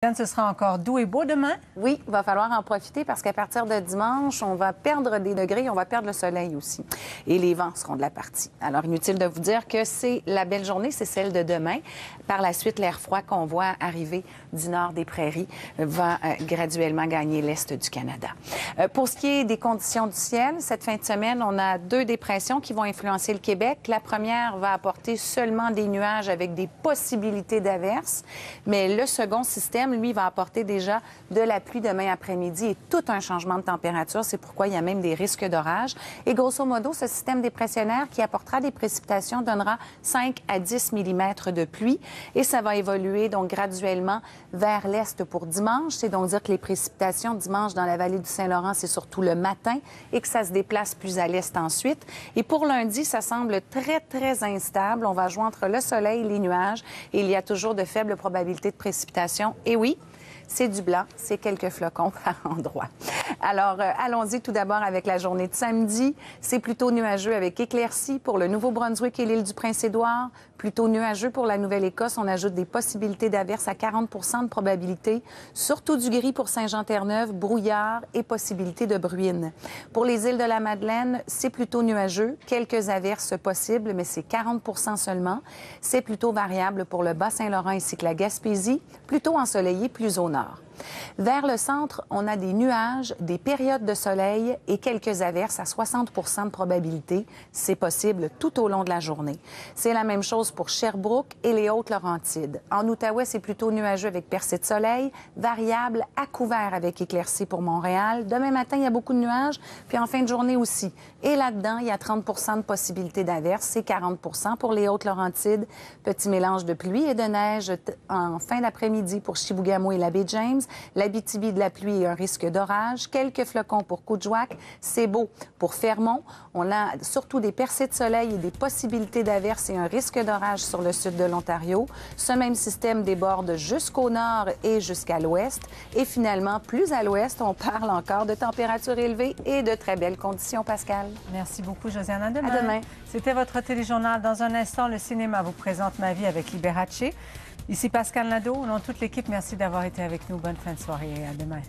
Josiane, ce sera encore doux et beau demain? Oui, il va falloir en profiter parce qu'à partir de dimanche, on va perdre des degrés, on va perdre le soleil aussi. Et les vents seront de la partie. Alors, inutile de vous dire que c'est la belle journée, c'est celle de demain. Par la suite, l'air froid qu'on voit arriver du nord des prairies va graduellement gagner l'est du Canada. Pour ce qui est des conditions du ciel, cette fin de semaine, on a 2 dépressions qui vont influencer le Québec. La première va apporter seulement des nuages avec des possibilités d'averses, mais le second système, lui, va apporter déjà de la pluie demain après-midi et tout un changement de température. C'est pourquoi il y a même des risques d'orage. Et grosso modo, ce système dépressionnaire qui apportera des précipitations donnera 5 à 10 mm de pluie et ça va évoluer donc graduellement vers l'est pour dimanche. C'est donc dire que les précipitations dimanche dans la vallée du Saint-Laurent, c'est surtout le matin et que ça se déplace plus à l'est ensuite. Et pour lundi, ça semble très, très instable. On va jouer entre le soleil et les nuages et il y a toujours de faibles probabilités de précipitations. Et oui, c'est du blanc, c'est quelques flocons par endroit. Alors, allons-y tout d'abord avec la journée de samedi. C'est plutôt nuageux avec éclaircies pour le Nouveau-Brunswick et l'île du Prince-Édouard. Plutôt nuageux pour la Nouvelle-Écosse. On ajoute des possibilités d'averses à 40 de probabilité. Surtout du gris pour Saint-Jean-Terre-Neuve, brouillard et possibilité de bruine. Pour les îles de la Madeleine, c'est plutôt nuageux. Quelques averses possibles, mais c'est 40 seulement. C'est plutôt variable pour le Bas-Saint-Laurent ainsi que la Gaspésie. Plutôt ensoleillé plus au nord. Vers le centre, on a des nuages, des périodes de soleil et quelques averses à 60 de probabilité. C'est possible tout au long de la journée. C'est la même chose pour Sherbrooke et les Hautes-Laurentides. En Outaouais, c'est plutôt nuageux avec percées de soleil, variable à couvert avec éclaircies pour Montréal. Demain matin, il y a beaucoup de nuages, puis en fin de journée aussi. Et là-dedans, il y a 30 de possibilité d'averses, c'est 40 pour les Hautes-Laurentides. Petit mélange de pluie et de neige en fin d'après-midi pour Chibougamau et la baie James. L'Abitibi, de la pluie et un risque d'orage. Quelques flocons pour Coudjouac. C'est beau. Pour Fermont, on a surtout des percées de soleil et des possibilités d'averses et un risque d'orage sur le sud de l'Ontario. Ce même système déborde jusqu'au nord et jusqu'à l'ouest. Et finalement, plus à l'ouest, on parle encore de températures élevées et de très belles conditions, Pascal. Merci beaucoup, Josiane. À demain. À demain. C'était votre téléjournal. Dans un instant, le cinéma vous présente Ma vie avec Liberace. Ici Pascal Nadeau, au nom de toute l'équipe, merci d'avoir été avec nous. Bonne fin de soirée et à demain.